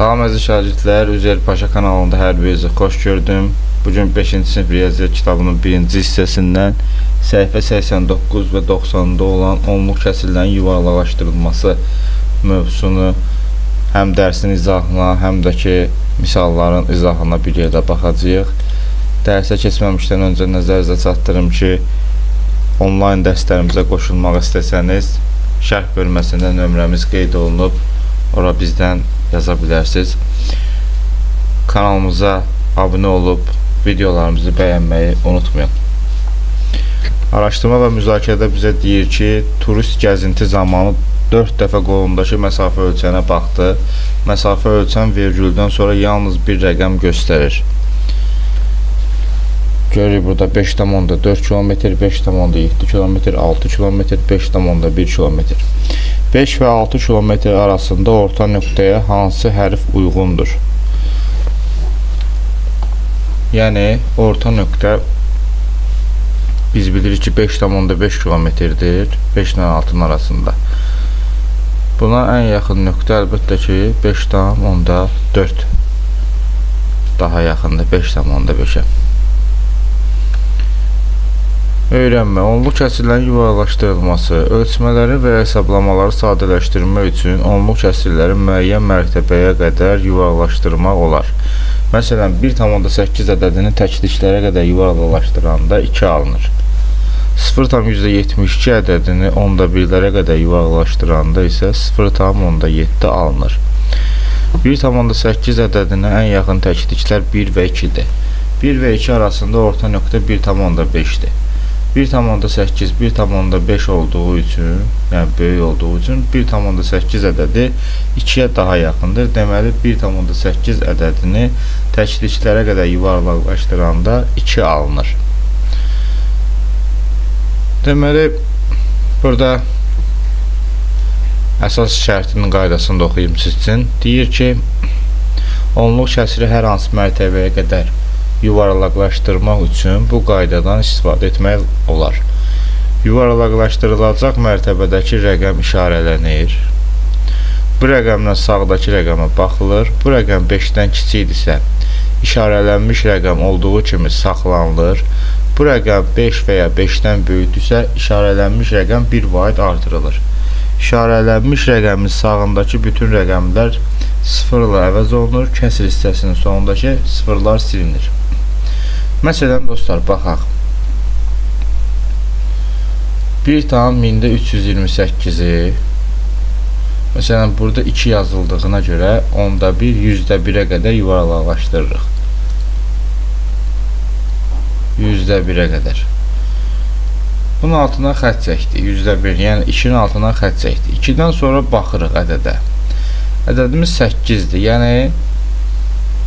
Salam əziz şagirdlər, Üzeyir Paşa kanalında hər birinizi xoş gördüm. Bugün 5-ci sinif riyaziyyat kitabının 1-ci hissəsindən səhifə 89 və 90-da olan onluq kəsrlərin yuvarlaqlaşdırılması mövzusunu həm dərsin izahına, həm də ki misalların izahına bir yerdə baxacağıq. Dərsə keçməmişdən öncə nəzərinizə çatdırım ki, onlayn dərslərimizə qoşulmaq istəsəniz, şərh bölməsində nömrəmiz qeyd olunub, ora bizdən yaza bilərsiniz. Kanalımıza abunə olub videolarımızı bəyənməyi unutmayın. Araşdırma və müzakirədə bizə deyir ki, turist gəzinti zamanı 4 dəfə qolundakı məsafə ölçənə baxdı. Məsafə ölçən vergüldən sonra yalnız bir rəqəm göstərir. Görürük burada 5,4 km, 5,7 km, 6 km, 5,1 km. 5 və 6 km arasında orta nöqtəyə hansı hərf uyğundur? Yəni, orta nöqtə biz bilirik ki 5,5 km-dir 5 ilə 6-nın arasında. Buna ən yaxın nöqtə əlbəttə ki 5,4 daha yaxındır 5,5-ə. Öyrənmə, onluq kəsrlərin yuvarlaqlaşdırılması, ölçmələri və hesablamaları sadələşdirmək üçün onluq kəsrləri müəyyən mərtəbəyə qədər yuvarlaqlaşdırmaq olar. Məsələn, 1,8 ədədini təkliklərə qədər yuvarlaqlaşdıranda 2 alınır. 0,72 ədədini onda birlərə qədər yuvarlaqlaşdıranda isə 0,7 alınır. 1,8 ədədinə ən yaxın təkliklər 1 və 2-dir. 1 və 2 arasında orta nöqtə 1,5-dir. 1,8, 1,5 olduğu üçün, yəni böyük olduğu üçün 1,8 ədədi 2-yə daha yaxındır. Deməli, 1,8 ədədini təkliklərə qədər yuvarlaqlaşdıranda 2 alınır. Deməli, burada əsas şərtinin qaydasını da oxuyum siz üçün. Deyir ki, onluq kəsri hər hansı mərtəbəyə qədər yuvarlaqlaşdırmaq üçün bu qaydadan istifadə etmək olar. Yuvarlaqlaşdırılacaq mərtəbədəki rəqəm işarələnir. Bu rəqəmlə sağdakı rəqəmə baxılır. Bu rəqəm 5-dən kiçikdirsə, işarələnmiş rəqəm olduğu kimi saxlanılır. Bu rəqəm 5 və ya 5-dən böyükdürsə, işarələnmiş rəqəm 1 vaid artırılır. İşarələnmiş rəqəmin sağındakı bütün rəqəmlər 0 ilə əvəz olunur. Kəsr hissəsinin sonundakı sıfırlar silinir. Məsələn, dostlar, baxaq. 1,328-i məsələn, burada 2 yazıldığına görə 1/1, 100-də-1-ə qədər yuvarlaqlaşdırırıq. 100-də-1-ə qədər. Bunun altına xətt çəkdik. 100-də-1, yəni 2-nin altına xətt çəkdik. 2-dən sonra baxırıq ədədə. Ədədimiz 8-dir. Yəni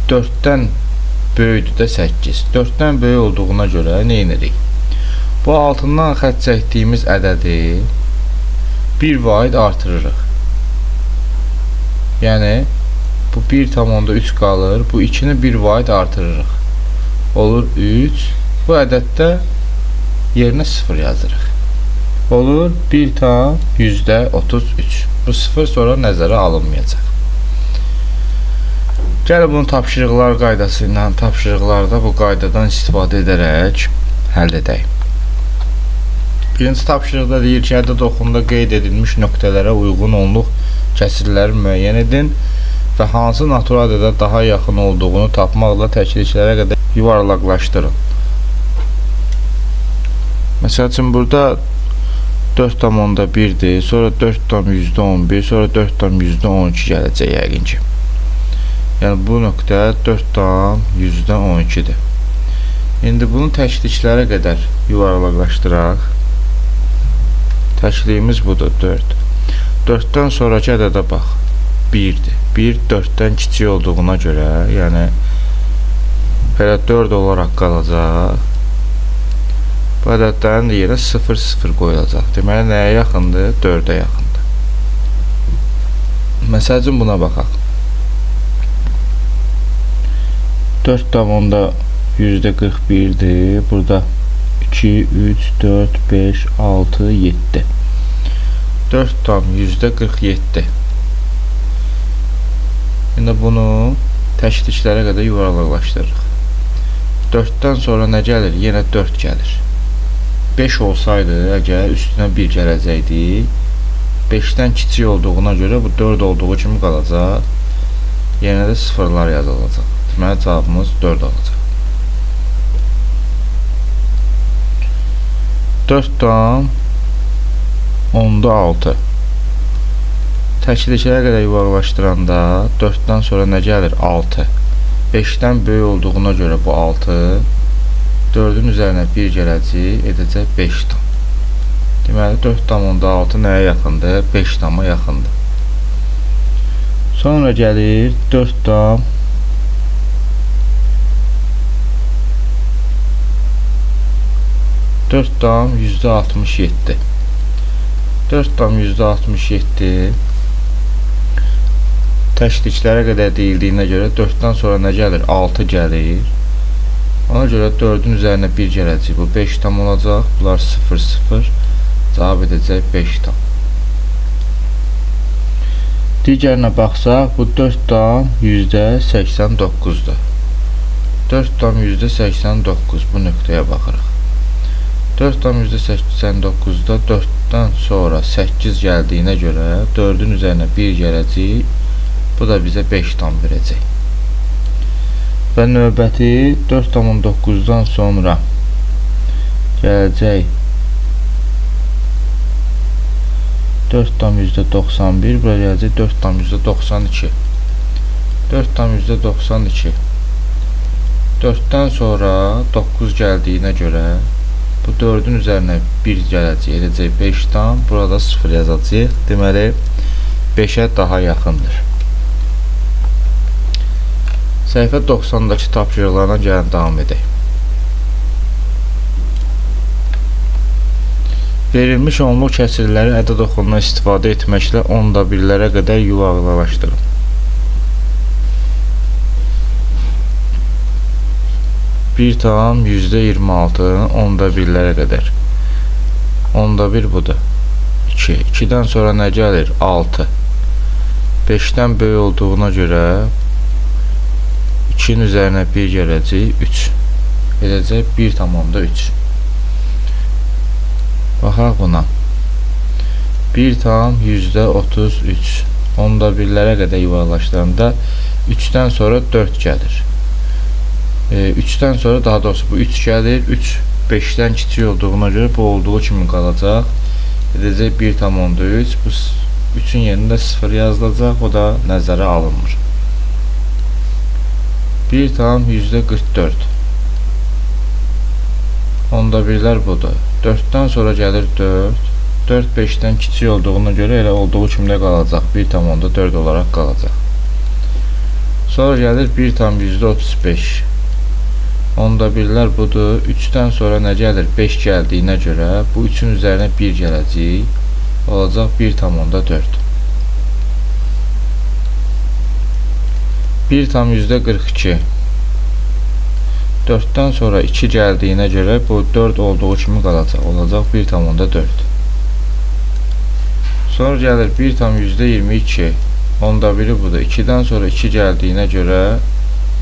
4-dən böyükdür də 8. 4-dən böyük olduğuna görə nə edirik? Bu altından xətt çəkdiyimiz ədədi 1 vaid artırırıq. Yəni bu 1,3 qalır. Bu 2-ni 1 vaid artırırıq. Olur 3. Bu ədəddə yerinə 0 yazırıq. Olur 1,33. Bu 0 sonra nəzərə alınmayacaq. Gəlin bunu tapşırıqlar qaydası ilə tapşırıqlarda bu qaydadan istifadə edərək həll edək. Birinci tapşırıqda deyir ki, ədəd oxunda qeyd edilmiş nöqtələrə uyğun onluq kəsrləri müəyyən edin və hansı natural ədədə daha yaxın olduğunu tapmaqla təkliklərə qədər yuvarlaqlaşdırın. Məsəl üçün, burada 4,1-dir, sonra 4,11, sonra 4,12 gələcək yəqin ki. Yəni, bu nöqtə 4,12-dir. İndi bunu təkliklərə qədər yuvarlaqlaşdıraq. Təkliyimiz budur, 4. 4-dən sonraki ədədə bax, 1-dir. 1 4-dən kiçik olduğuna görə, yəni belə 4 olaraq qalacaq. Bu ədədlərin yerə 0, 0 qoyulacaq. Deməli, nəyə yaxındır? 4-ə yaxındır. Məsəl üçün, buna baxaq. 4,41-dir. Burada 2, 3, 4, 5, 6, 7. 4,47. İndi bunu təşdiklərə qədər yuvarlaqlaşdırırıq. 4-dən sonra nə gəlir? Yenə 4 gəlir. 5 olsaydı, əgər üstünə 1 gələcəkdi, 5-dən kiçik olduğuna görə bu 4 olduğu kimi qalacaq. Yenə də sıfırlar yazılacaq. Deməli, cavabımız 4 olacaq. 4,6 Təkliklərə qədər yuvarlaşdıranda 4-dən sonra nə gəlir? 6. 5-dən böyük olduğuna görə bu 6. 4-ün üzərinə 1 gələcək, edəcək 5 tam. Deməli, 4,6 nəyə yaxındır? 5 tama yaxındır. Sonra gəlir 4,67. 4,67 təşdiklərə qədər deyildiyinə görə 4-dən sonra nə gəlir? 6 gəlir. Ona görə 4-ün üzərinə 1 gələcək. Bu 5 tam olacaq. Bunlar 0, 0. Cavab edəcək 5 tam. Digərinə baxsaq, bu 4,89-dur. 4,89 bu nöqtəyə baxırıq. 4,89-da 4-dən sonra 8 gəldiyinə görə 4-ün üzərinə 1 gələcək. Bu da bizə 5 tam verəcək. Və növbəti 4,9-dan sonra gələcək 4,91, bura gələcək 4,92. 4,92. 4-dən sonra 9 gəldiyinə görə bu 4-ün üzərinə 1 gələcək, edəcək 5 tam. Burada 0 yazacaq. Deməli, 5-ə daha yaxındır. Səhifə 90-dakı tapşırıqlarına gəlin davam edək. Verilmiş onluq kəsirləri ədəd oxundan istifadə etməklə 10^1-lərə qədər yuvarlaqlaşdırın. %26-nın 10^1-lərə qədər. 10^1 budur. 2. 2-dən sonra nə gəlir? 6. 5-dən böyük olduğuna görə 2-nin üzərinə 1 gələcək, 3. Edəcək 1,3. Baxaq buna. 1,33. 10^1-lərə qədər yuvarlaşdıranda 3-dən sonra 4 gəlir. 3-dən sonra, daha doğrusu bu 3 gəlir. 3 5-dən kiçik olduğuna görə bu olduğu kimi qalacaq. Edəcək 1,3. Bu 3-ün yerində 0 yazılacaq. O da nəzərə alınmır. 1,44. 10^1-lər budur. 4-dən sonra gəlir 4. 4 5-dən kiçik olduğuna görə elə olduğu kimi də qalacaq. 1,4 olaraq qalacaq. Sonra gəlir 1,35. 10^1-lər budur. 3-dən sonra nə gəlir? 5 gəldiyinə görə bu 3-ün üzərinə 1 gələcək. Olacaq 1,4. 1,42. 4-dən sonra 2 gəldiyinə görə bu 4 olduğu kimi qalacaq. Olacaq 1,4. Sonra gəlir 1,22. 10^1-i budur. 2-dən sonra 2 gəldiyinə görə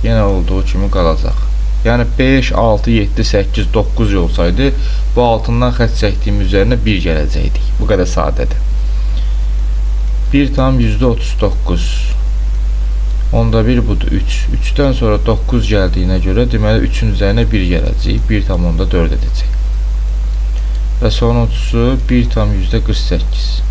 yenə olduğu kimi qalacaq. Yəni 5, 6, 7, 8, 9 olsaydı bu altından xətt çəkdiyimiz üzərinə 1 gələcəkdik. Bu qədər sadədir. 1,39. 10^1 budur 3. 3-dən sonra 9 gəldiyinə görə deməli 3-ün üzərinə 1 gələcək. 1,4 edəcək. Və sonuncusu 1,48.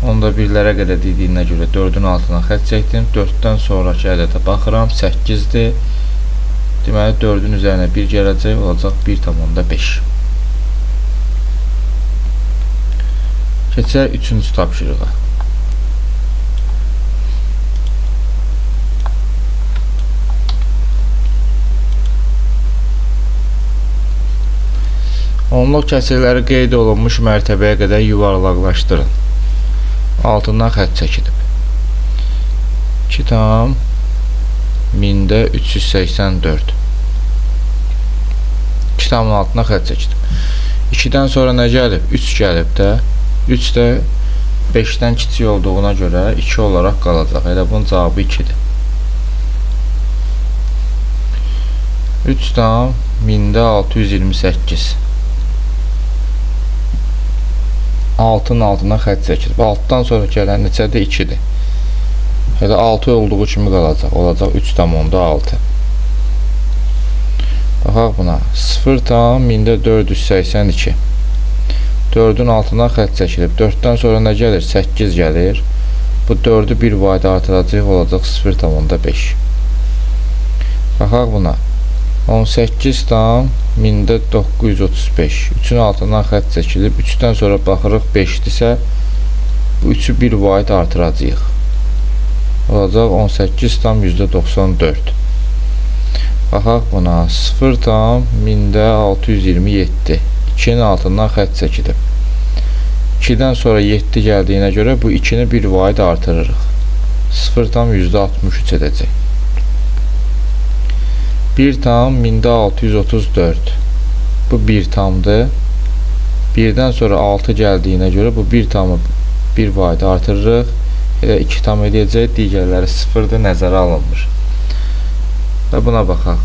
10^1-lərə qədər dediyinə görə 4-ün altına xətt çəkdim. 4-dən sonraki ədədə baxıram. 8-dir. Deməli 4-ün üzərinə 1 gələcək. Olacaq 1,5. Keçək 3-cü tapşırığa. Onluq kəsirləri qeyd olunmuş mərtəbəyə qədər yuvarlaqlaşdırın. Altından xətt çəkilib. 2,1384. 2,'ın altına xətt çəkilib. 2-dən sonra nə gəlib? 3 gəlib də. 3 də 5-dən kiçik olduğuna görə 2 olaraq qalacaq. Elə bunun cavabı 2-dir. 3 tam mində 628. 6-nın altından xətt çəkilib. 6-dan sonra gələn neçədir? 2-dir. Elə 6 olduğu kimi qalacaq. Olacaq 3 tam onda 6. Baxaq buna. 0 tam mində 482. 4-ün altından xətt çəkilib. 4-dən sonra nə gəlir? 8 gəlir. Bu 4-ü bir vayda artıracaq. Olacaq 0 tam onda 5. Baxaq buna. 18 tam mində 935. 3-ün altından xətt çəkilib. 3-dən sonra baxırıq 5-dirsə, bu 3-ü bir vahid artıracaq. Olacaq 18 tam %94. Baxaq buna. 0 tam mində 627. 2-nin altından xətt çəkilib. 2-dən sonra 7 gəldiyinə görə bu 2-ni bir vahid artırırıq. 0 tam %63 edəcək. 1 tam mində 634. Bu 1 tamdır. 1-dən sonra 6 gəldiyinə görə bu 1 tamı bir vahid artırırıq. Elə 2 tam edəcək. Digərləri 0-dır, nəzərə alınmır. Və buna baxaq.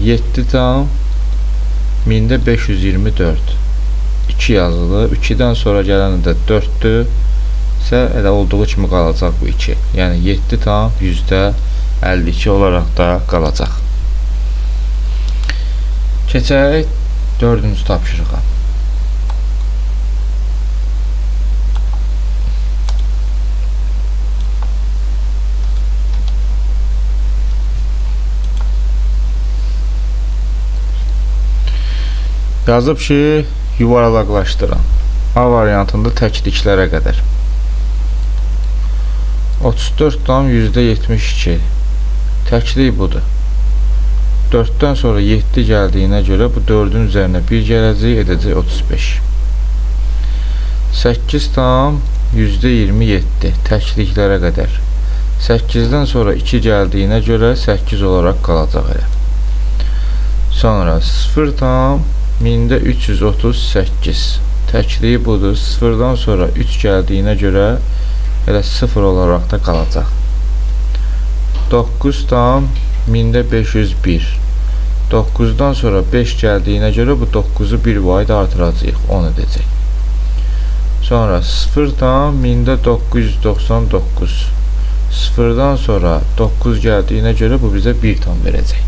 7 tam mində 524. 2 yazılır. 2-dən sonra gələni də 4-dür. Elə olduğu kimi qalacaq bu 2. Yəni 7 tam %52 olaraq da qalacaq. Keçək 4-cü tapşırığa. Yazıb ki, yuvarlaqlaşdıran. A variantında təkliklərə qədər. 34 tam %72. Təklik budur. 4-dən sonra 7 gəldiyinə görə bu 4-ün üzərinə 1 gələcək, edəcək 35. 8 tam %27. Təkliklərə qədər. 8-dən sonra 2 gəldiyinə görə 8 olaraq qalacaq elə. Sonra 0 tam mində 338. Təkliyi budur. 0-dan sonra 3 gəldiyinə görə elə 0 olaraq da qalacaq. 9 tam mində 501. 9-dan sonra 5 gəldiyinə görə bu 9-u bir vahid artıracaq. 10 edəcək. Sonra 0 tam mində 999. 0-dan sonra 9 gəldiyinə görə bu bizə 1 tam verəcək.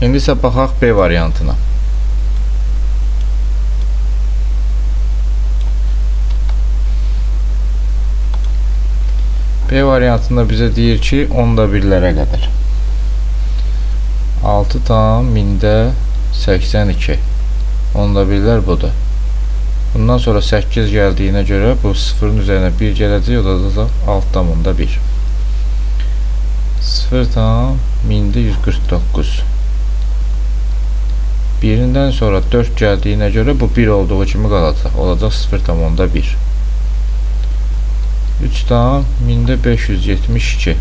İndi isə baxaq B variantına. B variantında bizə deyir ki, 10-da birlərə qədər. 6 tam mində 82. 10-da birlər budur. Bundan sonra 8 gəldiyinə görə bu 0-ın üzərinə 1 gələcək, o da 6 tam onda 1. 0 tam mində 149. 1-dən sonra 4 gəldiyinə görə bu 1 olduğu kimi qalacaq. Olacaq 0 tam onda 1. 3 tam mində 572.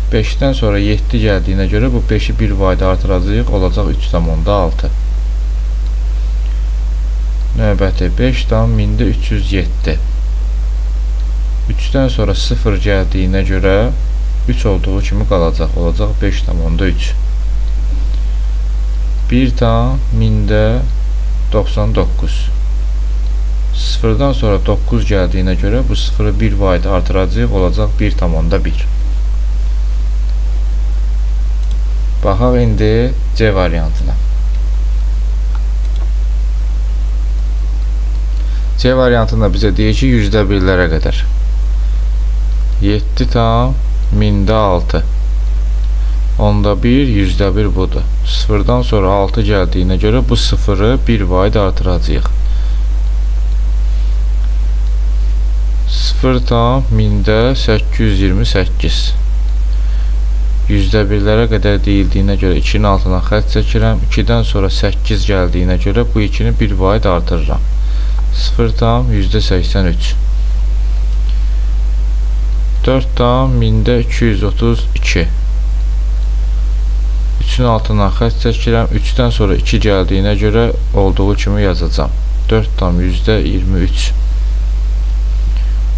5-dən sonra 7 gəldiyinə görə bu 5-i bir vahid artıracaq. Olacaq 3 tam onda 6. Növbəti 5 tam mində 307. 3-dən sonra 0 gəldiyinə görə 3 olduğu kimi qalacaq. Olacaq 5 tam onda 3. 1 tam mində 99. 0-dan sonra 9 gəldiyinə görə bu 0-ı bir vahid artıracaq. Olacaq 1 tam onda 1. Baxaq indi C variantına. C variantında bizə deyir ki, yüzdə birlərə qədər. 7 tam mində 6. Onda 1, yüzdə 1 budur. 0-dan sonra 6 gəldiyinə görə bu 0-ı bir vahid artıracaq. 0 tam mində 828. Yüzdə birlərə qədər deyildiyinə görə 2-nin altına xətt çəkirəm. 2-dən sonra 8 gəldiyinə görə bu 2-ni bir vahid artırıram. 0 tam %83. 4 tam mində 232. 3-ün altından xətt çəkirəm. 3-dən sonra 2 gəldiyinə görə olduğu kimi yazacağam. 4 tam %23.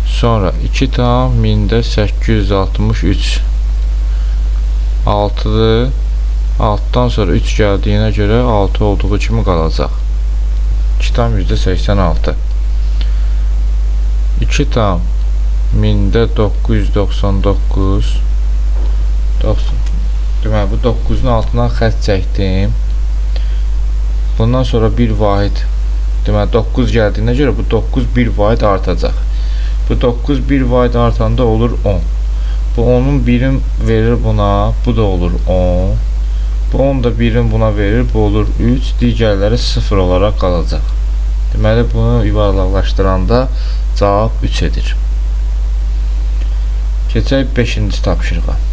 Sonra 2 tam 1863. 6'dır. 6'dan sonra 3 gəldiyinə görə 6 olduğu kimi qalacaq. 2 tam %86. 2 tam 1999. 90. Deməli, bu 9'un altından xətt çəkdim. Bundan sonra bir vahid. Deməli, 9 gəldiyinə görə bu 9 bir vahid artacaq. Bu 9 bir vahid artanda olur 10. Bu 10'un birim verir buna. Bu da olur 10. Bu 10 da birim buna verir. Bu olur 3. Digərləri 0 olaraq qalacaq. Deməli, bunu yuvarlaqlaşdıranda cavab 3 edir. Keçək 5-ci tapşırığa.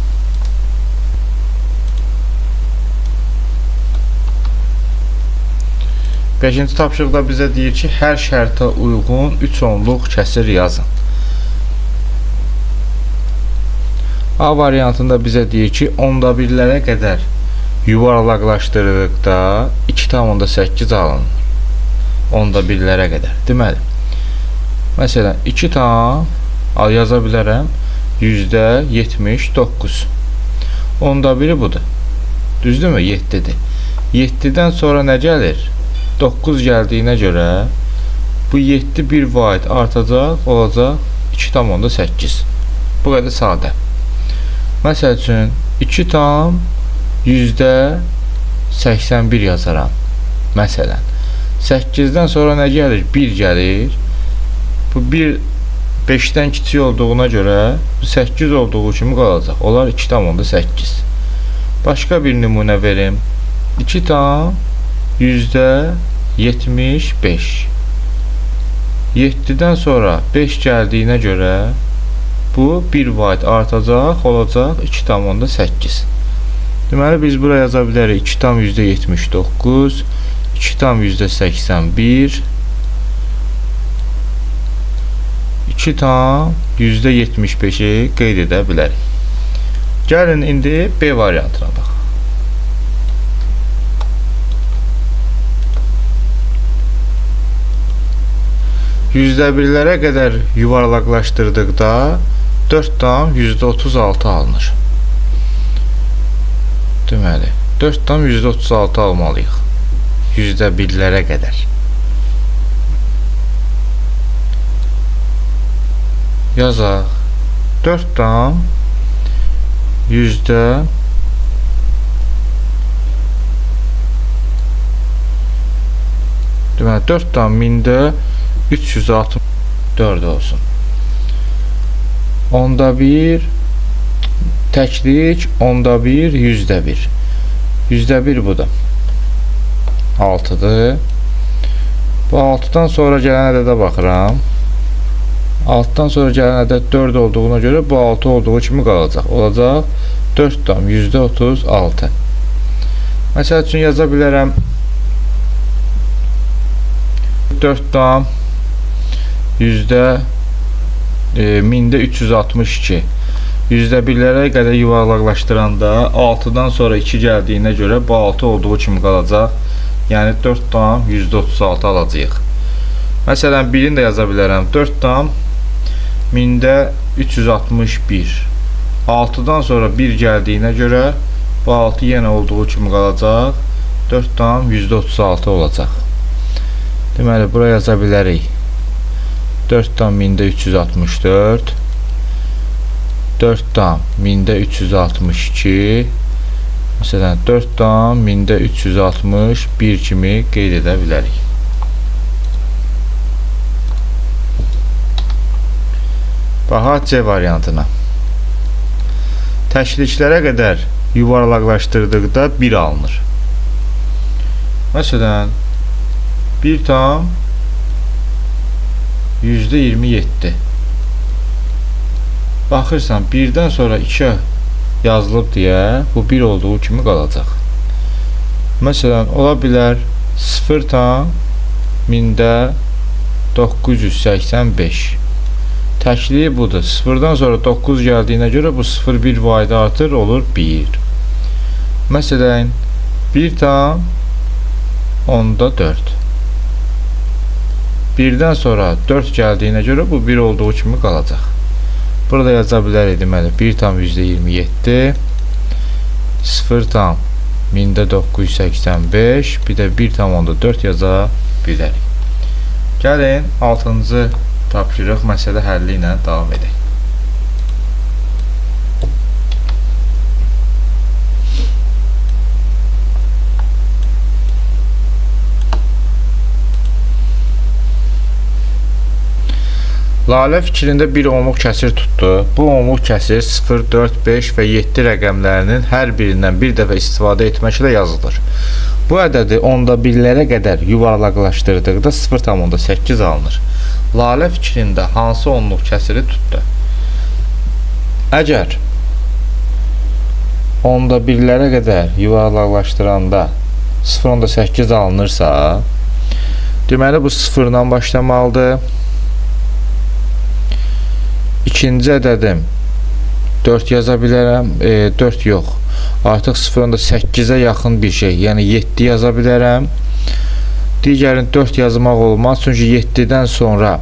5-ci tapşırıqda bizə deyir ki, hər şərtə uyğun 3 onluq kəsir yazın. A variantında bizə deyir ki, onda birlərə qədər yuvarlaqlaşdırdıqda 2,8 alınır. Onda birlərə qədər. Deməli, məsələn, 2 tam yaza bilərəm %79. Onda biri budur. Düzdürmü? 7'dir. 7'dən sonra nə gəlir? 9 gəldiyinə görə bu 7 bir vahid artacaq, olacaq 2,8. Bu qədər sadə. Məsəl üçün 2 tam %81 yazaram. Məsələn, 8'dən sonra nə gəlir? 1 gəlir. Bu 1 5'dən kiçik olduğuna görə 8 olduğu kimi qalacaq. Olar 2,8. Başqa bir nümunə verim. 2 tam %75. 7'den sonra 5 gəldiyinə görə bu 1 vahid artacaq, olacaq 2,8. Deməli, biz buraya yaza bilərik 2 tam %79, 2 tam %81, 2 tam %75'i qeyd edə bilərik. Gəlin indi B variantına bax. %1'lərə qədər yuvarlaqlaşdırdıqda 4 tam %36 alınır. Deməli, 4 tam %36 almalıyıq. %1'lərə qədər. Yazaq. 4 tam deməli 4 tam 1364 olsun. Onda bir təklik, onda bir %1. %1 bu da 6'dır. Bu 6'dan sonra gələn ədədə baxıram. 6'dan sonra gələn ədəd 4 olduğuna görə bu 6 olduğu kimi qalacaq. Olacaq 4 tam %36. Məsəl üçün yaza bilərəm 4 tam %1362. %1'lərə qədər yuvarlaqlaşdıranda 6'dan sonra 2 gəldiyinə görə bu 6 olduğu kimi qalacaq. Yəni 4 tam %36 alacağıq. Məsələn, birini də yaza bilərəm. 4 tam 1361. 6'dan sonra 1 gəldiyinə görə bu 6 yenə olduğu kimi qalacaq. 4 tam %36 olacaq. Deməli, buraya yaza bilərik. 4 tam 1364. 4 tam 1362. Məsələn, 4 tam 1361 kimi qeyd edə bilərik. Bax, C variantına. Təkliklərə qədər yuvarlaqlaşdırdıqda 1 alınır. Məsələn, 1 tam %27. Baxırsan, 1'dən sonra 2 yazılıb deyə bu 1 olduğu kimi qalacaq. Məsələn, ola bilər 0 tam 1985. Təkliyi budur. 0'dan sonra 9 gəldiyinə görə bu 0 bir vahid artır, olur 1. Məsələn 1 tam onda 4. Birdən sonra 4 gəldiyinə görə bu 1 olduğu kimi qalacaq. Burada yaza bilərik deməli 1 tam %27, 0 tam 1985, bir də 1 tam onda 4 yaza bilərik. Gəlin 6-cı tapşırıq məsələ həlli ilə davam edək. Lalə fikrində bir onluq kəsir tutdu. Bu onluq kəsir 0, 4, 5 və 7 rəqəmlərinin hər birindən bir dəfə istifadə etməklə yazılır. Bu ədədi onda birlərə qədər yuvarlaqlaşdırdıqda 0,8 alınır. Lalə fikrində hansı onluq kəsiri tutdu? Əgər onda birlərə qədər yuvarlaqlaşdıranda 0,8 alınırsa, deməli bu 0-dan başlamalıdır. İkinci ədədim 4 yaza bilərəm, 4 yox, artıq 0,8-ə yaxın bir şey, yəni 7 yaza bilərəm. Digərini 4 yazmaq olmaz, çünki 7-dən sonra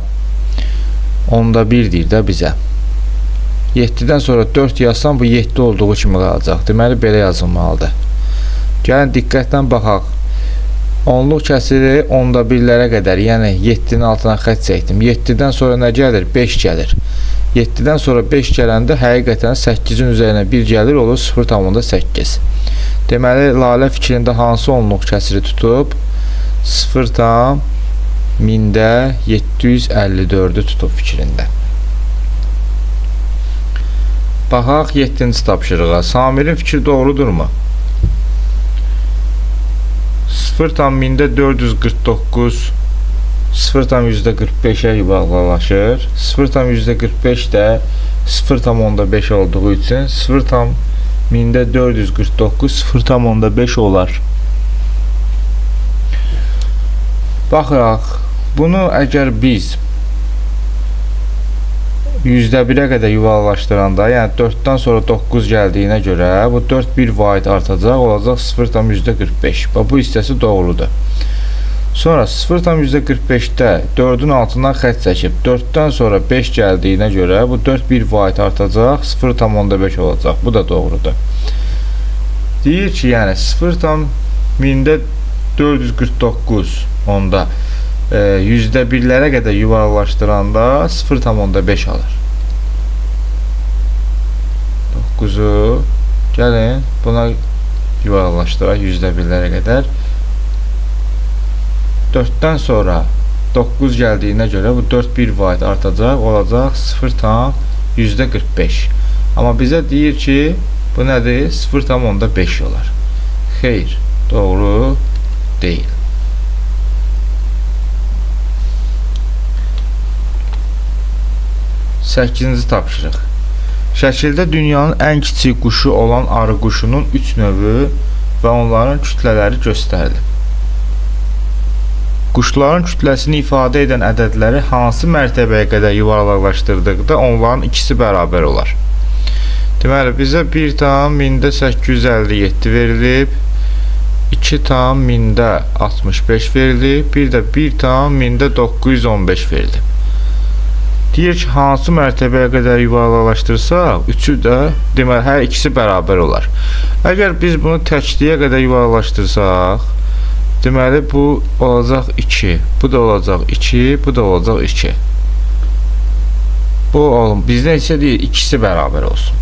onda 1 deyir də bizə. 7-dən sonra 4 yazsam bu 7 olduğu kimi qalacaq, deməli belə yazılmalıdır. Gəlin diqqətlə baxaq. Onluq kəsiri onda birlərə qədər, yəni 7-nin altına xətt çəkdim. 7-dən sonra nə gəlir? 5 gəlir. 7-dən sonra 5 gələndə həqiqətən 8-in üzərinə 1 gəlir, olur 0,8. Deməli, Lalə fikrində hansı onluq kəsiri tutub? 0,754-ü tutub fikrində. Baxaq 7-ci tapşırığa. Samirin fikri doğrudurmu? 0,449 0,45-ə yuvarlaqlaşır. 0,45 də 0,5 olduğu üçün 0,449 0,5 olar. Baxıraq, bunu əgər biz %1-ə qədər yuvarlaşdıranda, yəni 4-dən sonra 9 gəldiyinə görə bu 4 bir vaid artacaq, olacaq 0,45. Bu hissəsi doğrudur. Sonra 0,45-də 4-ün altından xətt çəkib 4-dən sonra 5 gəldiyinə görə bu 4 bir vaid artacaq, 0,5 olacaq. Bu da doğrudur. Deyir ki, yəni 0,449 onda %1-lərə qədər yuvarlaşdıranda 0,5 alır. 9-u gəlin buna yuvarlaşdıraq %1-lərə qədər. 4-dən sonra 9 gəldiyinə görə bu 4 bir vaid artacaq, olacaq 0,45. Amma bizə deyir ki, bu nədir? 0,5 olar. Xeyr, doğru deyil. 8-ci tapşırıq. Şəkildə dünyanın ən kiçik quşu olan arı quşunun 3 növü və onların kütlələri göstərilib. Quşların kütləsini ifadə edən ədədləri hansı mərtəbəyə qədər yuvarlaqlaşdırdıqda onların ikisi bərabər olar. Deməli, bizə 1,857 verilib, 2,65 verilib, bir də 1,915 verilib. Deyir ki, hansı mərtəbəyə qədər yuvarlaqlaşdırsaq, üçü də, deməli, hər ikisi bərabər olar. Əgər biz bunu təkliyə qədər yuvarlaqlaşdırsaq, deməli, bu olacaq 2, bu da olacaq 2, bu da olacaq 2. Bu, bizdən isə deyir, ikisi bərabər olsun.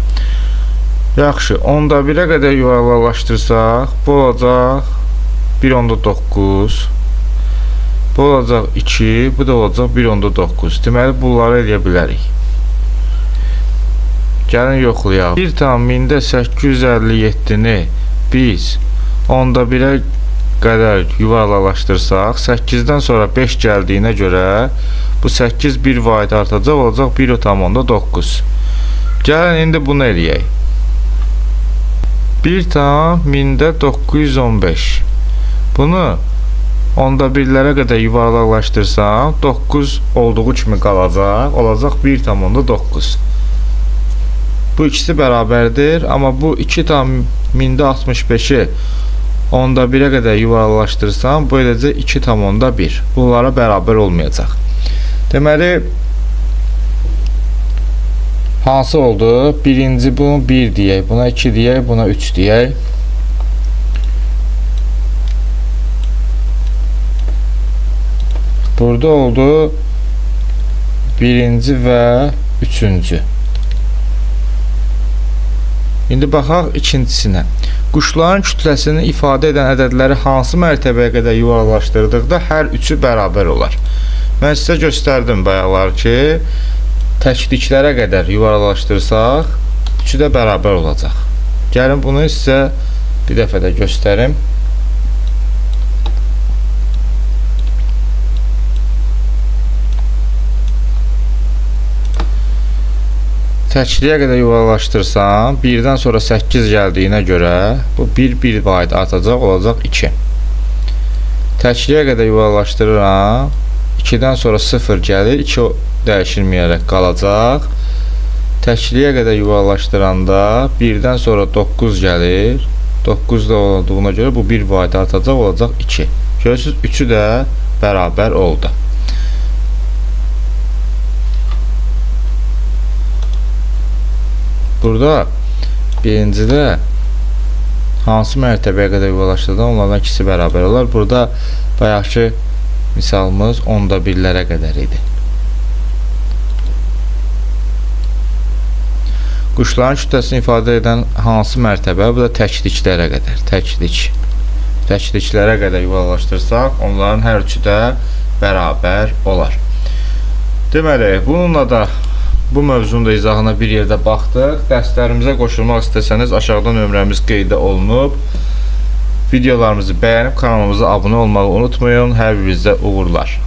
Yaxşı, onda 1-ə qədər yuvarlaqlaşdırsaq, bu olacaq 1,9, bu olacaq 2, bu da olacaq 1,9. Deməli, bunları eləyə bilərik. Gəlin yoxlayaq. 1,857-ni biz onda 1-ə qədər yuvarlaqlaşdırsaq, 8-dən sonra 5 gəldiyinə görə bu 8 bir vaid artacaq, olacaq 1,9. Gəlin, indi bunu eləyək. 1,915. Bunu onda birlərə qədər yuvarlaqlaşdırsam, 9 olduğu kimi qalacaq, olacaq 1,9. Bu ikisi bərabərdir, amma bu 2,5 1000-də 65-i onda 1-ə qədər yuvarlaşdırsam, bu eləcə 2,1. Bunlara bərabər olmayacaq. Deməli, hansı oldu? Birinci bunu 1 deyək, buna 2 deyək, buna 3 deyək. Burada oldu birinci və üçüncü. İndi baxaq ikincisinə. Quşların kütləsini ifadə edən ədədləri hansı mərtəbəyə qədər yuvarlaşdırdıqda hər üçü bərabər olar. Mən sizə göstərdim bayaqlar ki, təkliklərə qədər yuvarlaşdırsaq, üçü də bərabər olacaq. Gəlin bunu sizə bir dəfə də göstərim. Təkliyə qədər yuvarlaşdırsam, 1-dən sonra 8 gəldiyinə görə bu 1 vahid artacaq, olacaq 2. Təkliyə qədər yuvarlaşdırıram, 2-dən sonra 0 gəlir, 2 dəyişilməyərək qalacaq. Təkliyə qədər yuvarlaşdıranda 1-dən sonra 9 gəlir, 9 da olduğuna görə bu 1 vahid artacaq, olacaq 2. Görürsünüz, 3'ü də bərabər oldu. Burada birincidə hansı mərtəbəyə qədər yuvarlaşdırdan onlardan ikisi bərabər olar. Burada bayaqki misalımız 10,1'lərə qədər idi. Quşların kütləsini ifadə edən hansı mərtəbə? Bu da təkliklərə qədər. Təkliklərə qədər yuvarlaşdırsaq, onların hər üçü də bərabər olar. Deməli, bununla da bu mövzunun da izahına bir yerdə baxdıq. Dərslərimizə qoşulmaq istəsəniz aşağıda nömrəmiz qeydə olunub. Videolarımızı bəyənib kanalımıza abunə olmağı unutmayın. Hər birinizə uğurlar.